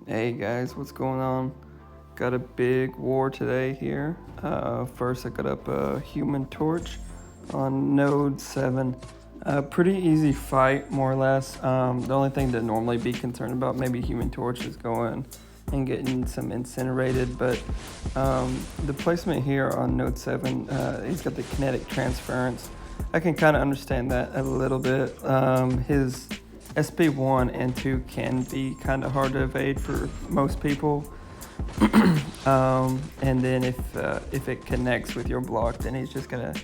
Hey guys, what's going on? Got a big war today here. First I got up a Human Torch on node 7. Pretty easy fight, more or less. The only thing to normally be concerned about, maybe Human Torch, is going and getting some incinerated, but the placement here on node 7, he's got the kinetic transference. I can kind of understand that a little bit. His SP1 and 2 can be kind of hard to evade for most people. And then if it connects with your block, then he's just gonna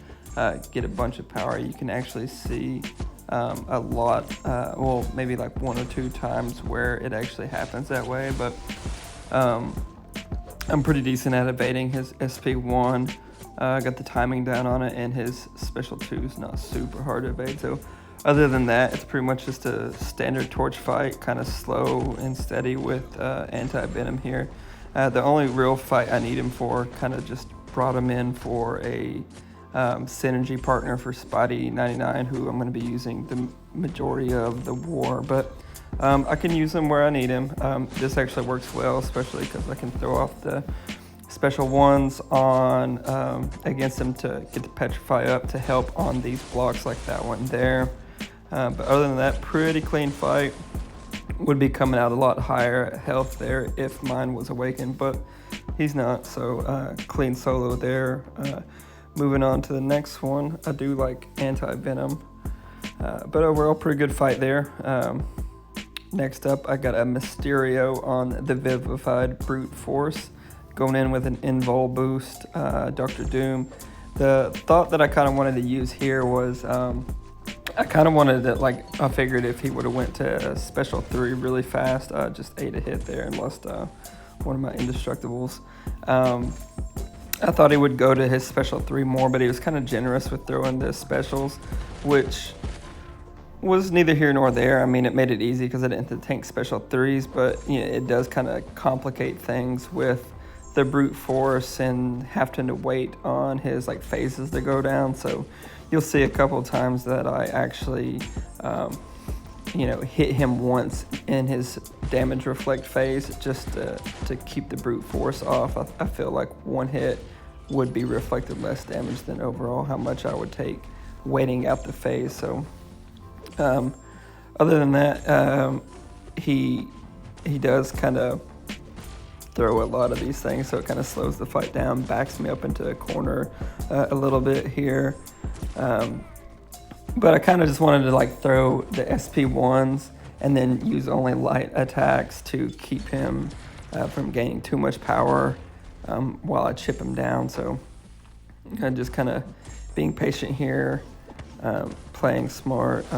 get a bunch of power. You can actually see a lot, well, maybe like 1 or 2 times where it actually happens that way, but I'm pretty decent at evading his SP1. Got the timing down on it, and his special 2 is not super hard to evade. So other than that, it's pretty much just a standard torch fight, kind of slow and steady with anti-Venom here. The only real fight I need him for, kind of just brought him in for a synergy partner for Spidey 99, who I'm going to be using the majority of the war, but I can use him where I need him. This actually works well, especially because I can throw off the special ones on against him to get the petrify up to help on these blocks like that one there. But other than that, pretty clean fight. Would be coming out a lot higher health there if mine was awakened, but he's not, so clean solo there. Moving on to the next one, I do like anti-Venom, but overall pretty good fight there. Next up, I got a Mysterio on the Vivified Brute Force, going in with an invul boost, Dr. Doom. The thought that I kind of wanted to use here was I kind of wanted to, I figured if he would have went to special 3 really fast, just ate a hit there and lost one of my indestructibles. I thought he would go to his special 3 more, but he was kind of generous with throwing the specials, which was neither here nor there. I mean, it made it easy because I didn't have to tank special 3s, but it does kind of complicate things with the brute force and having to wait on his phases to go down. So you'll see a couple of times that I actually hit him once in his damage reflect phase just to keep the brute force off. I feel like one hit would be reflected less damage than overall how much I would take waiting out the phase. So other than that, he does kind of throw a lot of these things, so it kind of slows the fight down, backs me up into a corner a little bit here. But I kind of just wanted to throw the SP1s and then use only light attacks to keep him from gaining too much power while I chip him down. So just kind of being patient here, playing smart,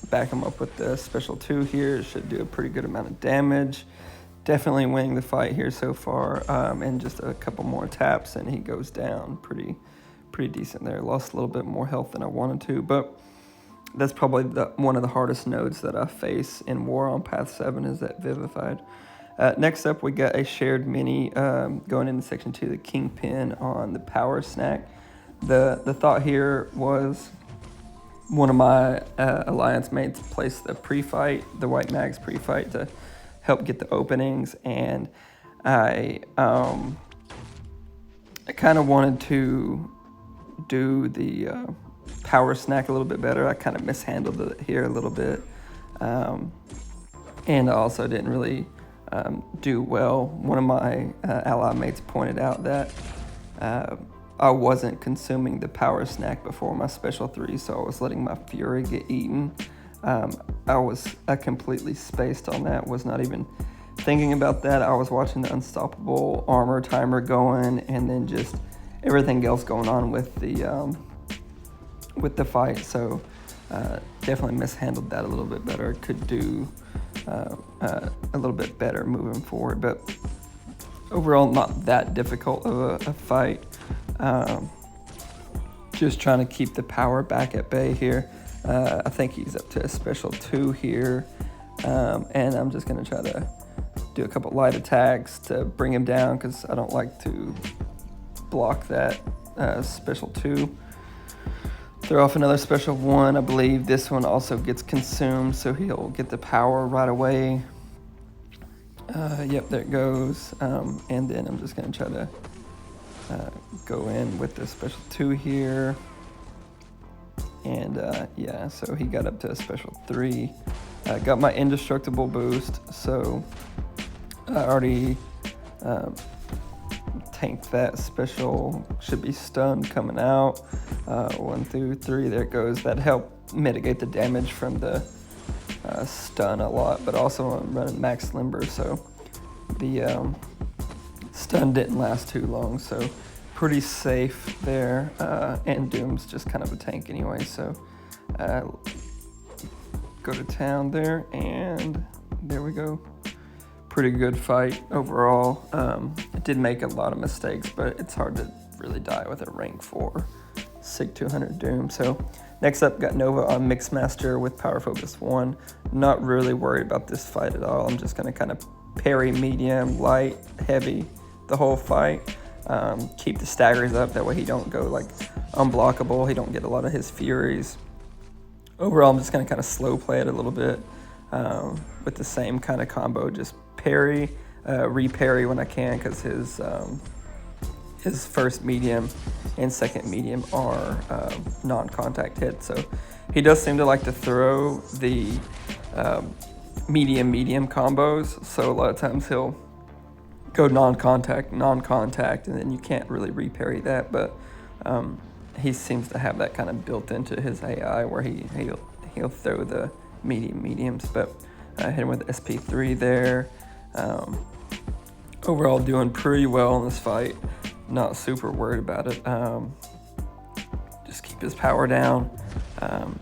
back him up with the special 2 here. It should do a pretty good amount of damage. Definitely winning the fight here so far, and just a couple more taps and he goes down pretty decent there. Lost a little bit more health than I wanted to, but that's probably one of the hardest nodes that I face in War on Path 7 is that Vivified. Next up, we got a shared mini going into Section 2, the Kingpin on the Power Snack. The thought here was one of my alliance mates placed the pre-fight, the White Mags pre-fight to help get the openings, and I kind of wanted to do the power snack a little bit better. I kind of mishandled it here a little bit, and I also didn't really do well. One of my ally mates pointed out that I wasn't consuming the power snack before my special 3, so I was letting my Fury get eaten. I completely spaced on that, was not even thinking about that. I was watching the unstoppable armor timer going, and then just everything else going on with the fight. So definitely mishandled that a little bit better. Could do a little bit better moving forward, but overall not that difficult of a fight. Just trying to keep the power back at bay here. I think he's up to a special 2 here, and I'm just going to try to do a couple light attacks to bring him down because I don't like to block that special 2. Throw off another special 1. I believe this one also gets consumed, so he'll get the power right away. Yep, there it goes. And then I'm just going to try to go in with the special 2 here. And yeah, so he got up to a special 3. Got my indestructible boost, so I already tanked that special. Should be stunned coming out. 1 through 3, there it goes. That helped mitigate the damage from the stun a lot, but also I'm running max limber, so the stun didn't last too long, so pretty safe there. And Doom's just kind of a tank anyway, so go to town there, and there we go. Pretty good fight overall. It did make a lot of mistakes, but it's hard to really die with a rank 4 Sig 200 Doom. So next up, got Nova on Mixmaster with Power Focus 1. Not really worried about this fight at all. I'm just gonna kind of parry medium, light, heavy the whole fight. Keep the staggers up, that way he don't go like unblockable. He don't get a lot of his furies. Overall, I'm just gonna kind of slow play it a little bit with the same kind of combo, just parry, re-parry when I can, because his first medium and second medium are non-contact hits. So he does seem to like to throw the medium combos. So a lot of times he'll go non-contact, and then you can't really re-parry that. But he seems to have that kind of built into his AI, where he'll throw the mediums. But hit him with SP3 there. Overall, doing pretty well in this fight. Not super worried about it. Just keep his power down.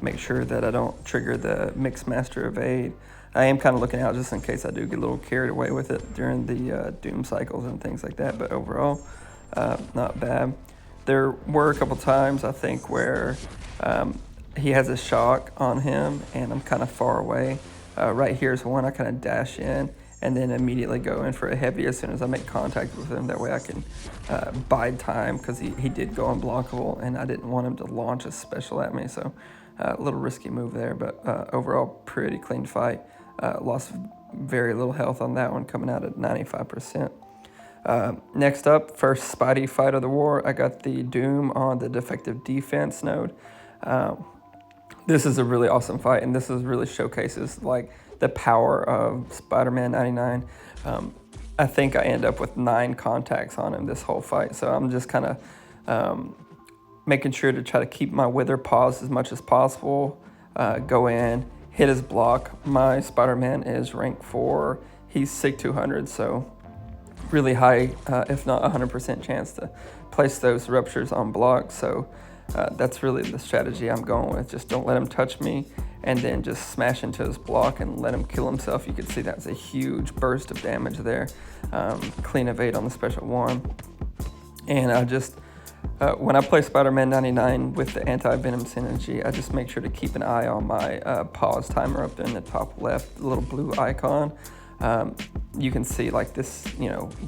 Make sure that I don't trigger the Mixmaster evade. I am kind of looking out just in case I do get a little carried away with it during the Doom cycles and things like that. But overall, not bad. There were a couple times, I think, where he has a shock on him and I'm kind of far away. Right here's one I kind of dash in and then immediately go in for a heavy as soon as I make contact with him. That way I can bide time, because he did go unblockable and I didn't want him to launch a special at me. So a little risky move there, but overall pretty clean fight. Lost very little health on that one, coming out at 95%. Next up, first Spidey fight of the war. I got the Doom on the defective defense node. This is a really awesome fight, and this is really showcases like the power of Spider-Man 99. I think I end up with 9 contacts on him this whole fight, so I'm just kind of making sure to try to keep my wither paused as much as possible. Go in, hit his block. My Spider-Man is rank 4. He's Sig 200, so really high, if not 100% chance to place those ruptures on block. So that's really the strategy I'm going with. Just don't let him touch me, and then just smash into his block and let him kill himself. You can see that's a huge burst of damage there. Clean evade on the special 1. And I just, when I play Spider-Man 99 with the anti-Venom synergy, I just make sure to keep an eye on my pause timer up in the top left, the little blue icon. You can see like this,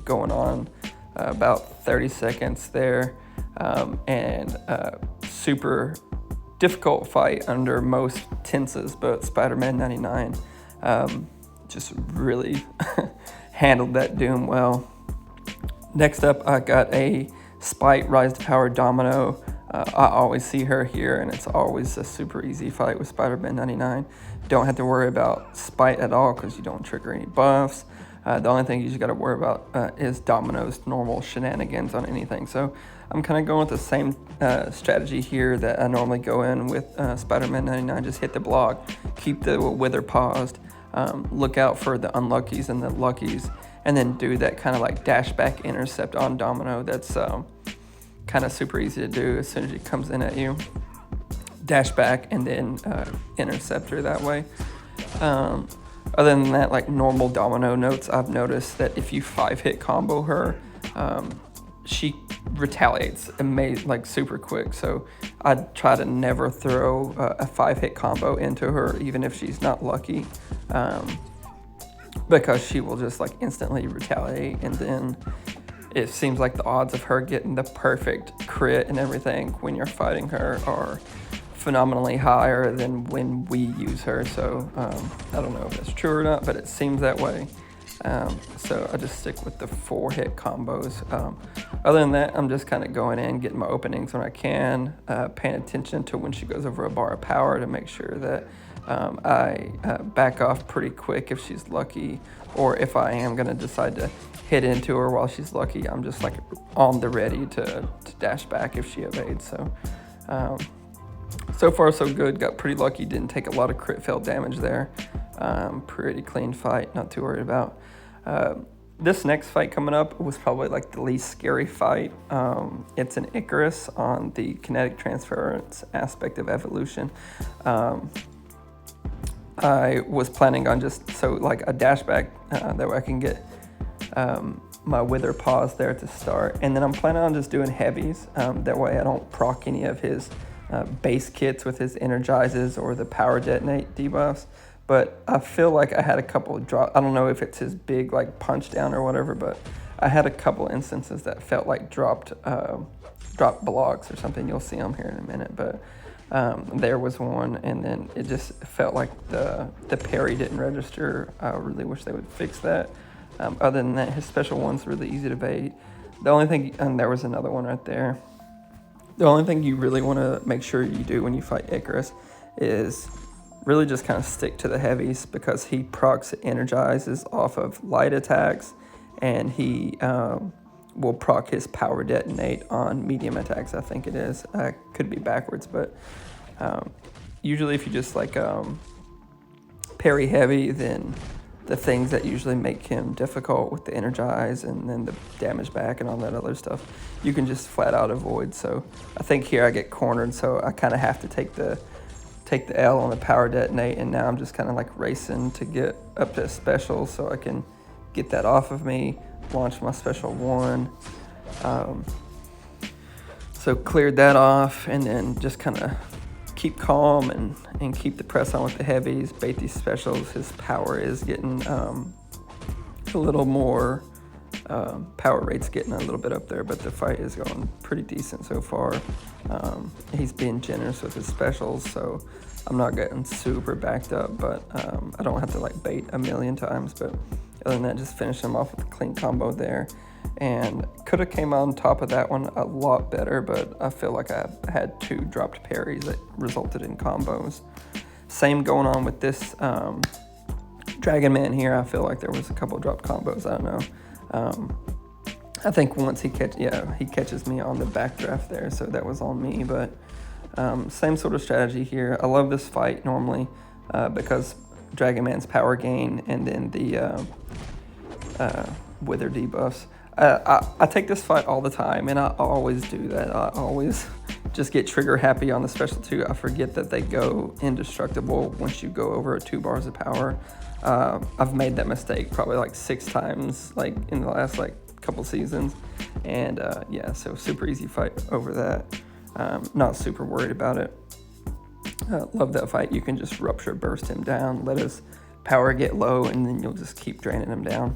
going on about 30 seconds there. And super difficult fight under most tenses, but Spider-Man 99 just really handled that Doom well. Next up, I got a Spite Rise to Power Domino. I always see her here, and it's always a super easy fight with Spider-Man 99. Don't have to worry about Spite at all, because you don't trigger any buffs. The only thing you just got to worry about is Domino's normal shenanigans on anything. So I'm kind of going with the same strategy here that I normally go in with Spider-Man 99. Just hit the block, keep the wither paused, look out for the unluckies and the luckies, and then do that kind of like dash back intercept on Domino. That's kind of super easy to do as soon as it comes in at you. Dash back and then intercept her that way. Other than that, like normal Domino notes, I've noticed that if you 5-hit combo her, she retaliates like super quick. So I try to never throw a 5-hit combo into her, even if she's not lucky, because she will just like instantly retaliate. And then it seems like the odds of her getting the perfect crit and everything when you're fighting her are phenomenally higher than when we use her. So I don't know if that's true or not, but it seems that way. So I just stick with the 4-hit combos. Other than that, I'm just kind of going in, getting my openings when I can, paying attention to when she goes over a bar of power to make sure that I back off pretty quick if she's lucky, or if I am going to decide to hit into her while she's lucky, I'm just like on the ready to dash back if she evades. So far so good, got pretty lucky, didn't take a lot of crit fail damage there. Pretty clean fight, not too worried about. This next fight coming up was probably like the least scary fight. It's an Ikaris on the kinetic transference aspect of evolution. I was planning on just like a dash back, that way I can get my wither paws there to start, and then I'm planning on just doing heavies, that way I don't proc any of his base kits with his energizes or the power detonate debuffs. But I feel like I had a couple of drop. I don't know if it's his big like punch down or whatever, but I had a couple instances that felt like dropped blocks or something. You'll see them here in a minute, but there was one, and then it just felt like the parry didn't register. I really wish they would fix that. Other than that, his special one's really easy to evade. The only thing, and there was another one right there. The only thing you really want to make sure you do when you fight Ikaris is really just kind of stick to the heavies, because he procs energizes off of light attacks, and he will proc his power detonate on medium attacks, I think it is. Could be backwards, but usually if you just like parry heavy, then the things that usually make him difficult with the energize and then the damage back and all that other stuff, you can just flat out avoid. So I think here I get cornered, so I kind of have to take the L on the power detonate, and now I'm just kind of like racing to get up to special so I can get that off of me, launch my special one. So cleared that off, and then just kind of keep calm and keep the press on with the heavies, bait these specials. His power is getting a little more, power rate's getting a little bit up there, but the fight is going pretty decent so far. He's being generous with his specials, so I'm not getting super backed up, but I don't have to like bait a million times. But other than that, just finish him off with a clean combo there. And could have came on top of that one a lot better, but I feel like I had 2 dropped parries that resulted in combos. Same going on with this Dragonman here. I feel like there was a couple dropped combos. I don't know. I think once he catches me on the backdraft there, so that was on me. But same sort of strategy here. I love this fight normally because Dragonman's power gain and then the wither debuffs. I take this fight all the time, and I always do that. I always just get trigger happy on the special 2. I forget that they go indestructible once you go over 2 bars of power. I've made that mistake probably like 6 times, like in the last like couple seasons, and yeah, so super easy fight over that. Not super worried about it. Love that fight. You can just rupture burst him down, let his power get low, and then you'll just keep draining him down.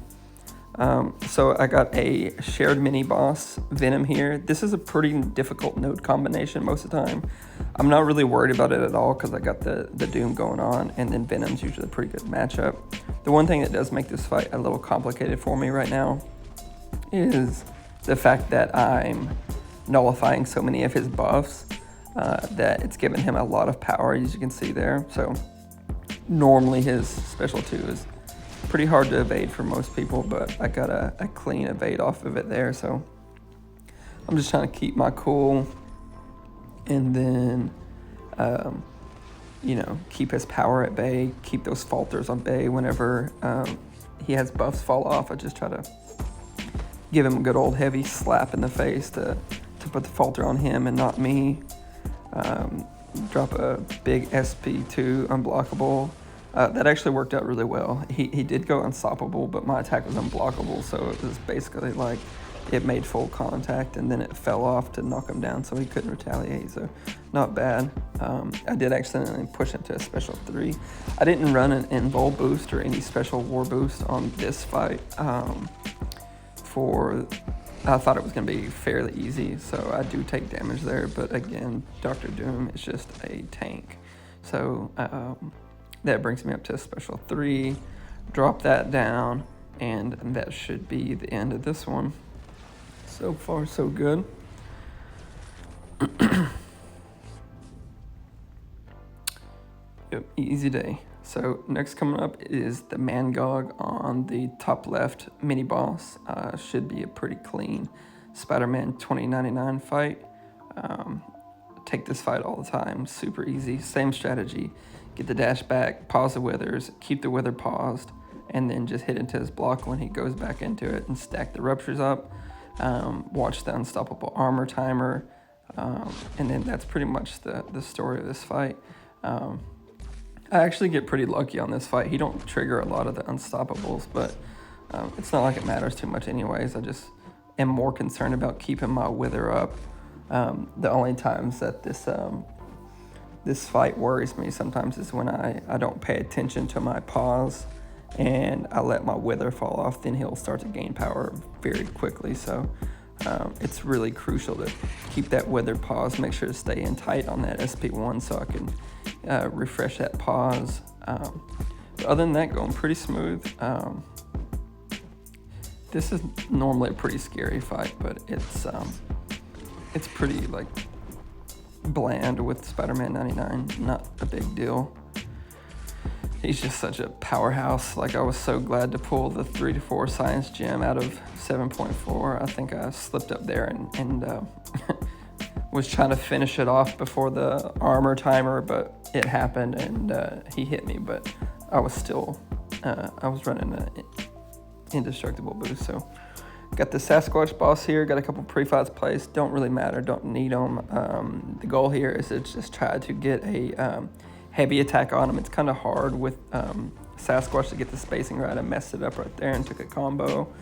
So I got a shared mini boss Venom here. This is a pretty difficult node combination most of the time. I'm not really worried about it at all because I got the Doom going on, and then Venom's usually a pretty good matchup. The one thing that does make this fight a little complicated for me right now is the fact that I'm nullifying so many of his buffs that it's given him a lot of power, as you can see there. So normally his special 2 is pretty hard to evade for most people, but I got a clean evade off of it there. So I'm just trying to keep my cool, and then keep his power at bay, keep those falters on bay. Whenever he has buffs fall off, I just try to give him a good old heavy slap in the face to put the falter on him and not me. Drop a big SP2 unblockable. That actually worked out really well. He did go unstoppable, but my attack was unblockable, so it was basically like it made full contact, and then it fell off to knock him down, so he couldn't retaliate, so not bad. I did accidentally push him to a special 3. I didn't run an invul boost or any special war boost on this fight. I thought it was going to be fairly easy, so I do take damage there, but again, Dr. Doom is just a tank. So that brings me up to a special 3, drop that down, And that should be the end of this one. So far, so good. Yep, easy day. So next coming up is the Mangog on the top left mini boss. Should be a pretty clean Spider-Man 2099 fight. Take this fight all the time, super easy, same strategy. Get the dash back, pause the withers, keep the wither paused, and then just hit into his block when he goes back into it and stack the ruptures up. Watch the unstoppable armor timer, and then that's pretty much the story of this fight. I actually get pretty lucky on this fight. He don't trigger a lot of the unstoppables, but it's not like it matters too much anyways. I just am more concerned about keeping my wither up. The only times that this fight worries me sometimes is when I don't pay attention to my pause and I let my wither fall off, then he'll start to gain power very quickly. So it's really crucial to keep that wither pause, make sure to stay in tight on that SP1 so I can refresh that pause. But other than that, going pretty smooth. This is normally a pretty scary fight, but it's pretty like bland with Spider-Man 99, not a big deal. He's just such a powerhouse. Like, I was so glad to pull the 3 to 4 science gem out of 7.4. I think I slipped up there and was trying to finish it off before the armor timer, but it happened and he hit me, but I was still, I was running an indestructible boost. So got the Sasquatch boss here, got a couple pre-fights placed, don't really matter, don't need them. The goal here is to just try to get a heavy attack on him. It's kind of hard with Sasquatch to get the spacing right. I messed it up right there and took a combo,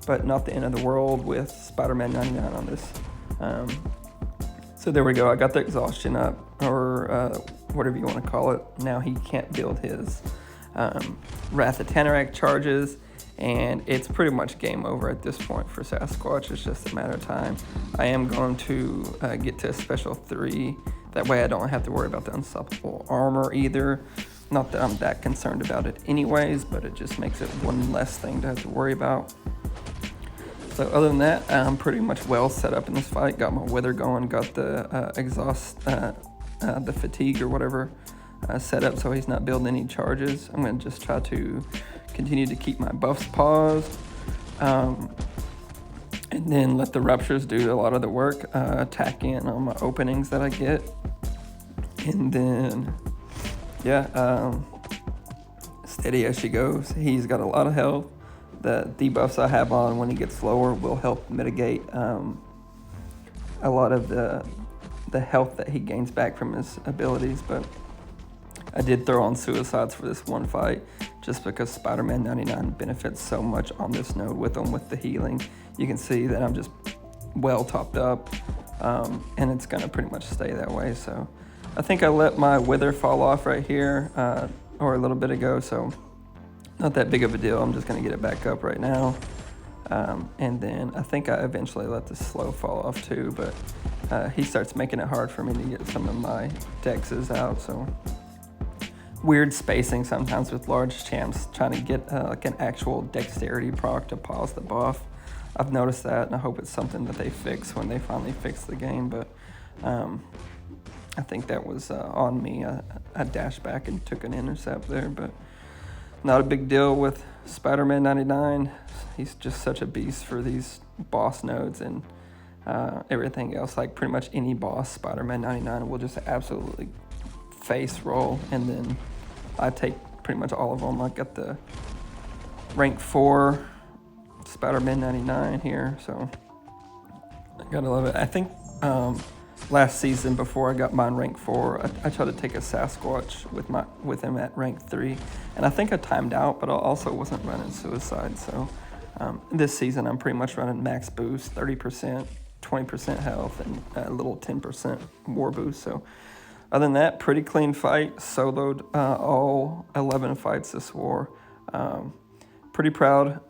but not the end of the world with Spider-Man 99 on this. So there we go, I got the exhaustion up, or whatever you want to call it. Now he can't build his Wrath of Tanarak charges, and it's pretty much game over at this point for Sasquatch. It's just a matter of time. I am going to get to a special 3. That way I don't have to worry about the unstoppable armor either. Not that I'm that concerned about it anyways, but it just makes it one less thing to have to worry about. So other than that, I'm pretty much well set up in this fight. Got my wither going, got the exhaust, the fatigue or whatever set up so he's not building any charges. I'm gonna just try to continue to keep my buffs paused. And then let the ruptures do a lot of the work, attack in on my openings that I get. And then, yeah, steady as she goes. He's got a lot of health. The debuffs I have on when he gets slower will help mitigate a lot of the health that he gains back from his abilities. But I did throw on suicides for this one fight just because Spider-Man 99 benefits so much on this node with him with the healing. You can see that I'm just well topped up, and it's gonna pretty much stay that way. So I think I let my wither fall off right here, or a little bit ago, so not that big of a deal. I'm just gonna get it back up right now. And then I think I eventually let the slow fall off too, but he starts making it hard for me to get some of my dexes out, so. Weird spacing sometimes with large champs, trying to get like an actual dexterity proc to pause the buff. I've noticed that, and I hope it's something that they fix when they finally fix the game, but I think that was on me. I dashed back and took an intercept there, but not a big deal with Spider-Man 99. He's just such a beast for these boss nodes and everything else. Like pretty much any boss, Spider-Man 99 will just absolutely face roll, and then I take pretty much all of them. I got the rank 4 Spider-Man 99 here, so I gotta love it. I think last season before I got mine rank 4, I tried to take a Sasquatch with him at rank 3, and I think I timed out, but I also wasn't running suicide. So this season I'm pretty much running max boost, 30%, 20% health, and a little 10% war boost. So other than that, pretty clean fight. Soloed all 11 fights this war. Pretty proud.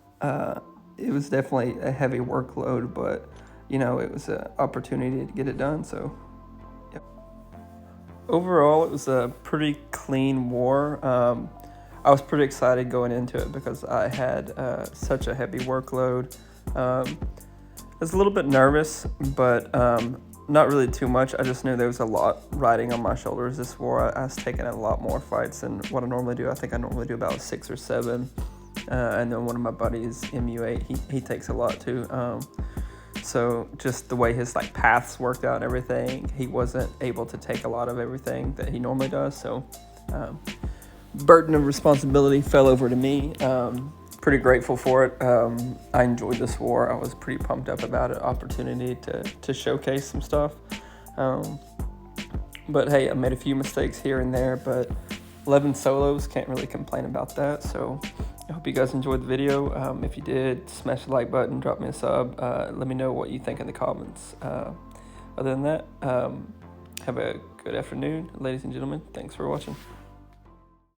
It was definitely a heavy workload, but you know, it was an opportunity to get it done. So, yep. Overall, it was a pretty clean war. I was pretty excited going into it because I had such a heavy workload. I was a little bit nervous, but not really too much. I just knew there was a lot riding on my shoulders this war. I was taking a lot more fights than what I normally do. I think I normally do about 6 or 7. And then one of my buddies, MU8, he takes a lot too. So just the way his like paths worked out and everything, he wasn't able to take a lot of everything that he normally does. So burden of responsibility fell over to me. Pretty grateful for it. I enjoyed this war. I was pretty pumped up about it. Opportunity to showcase some stuff. But hey, I made a few mistakes here and there, but 11 solos, can't really complain about that. So I hope you guys enjoyed the video. If you did, smash the like button, drop me a sub. Let me know what you think in the comments. Other than that, have a good afternoon, ladies and gentlemen. Thanks for watching.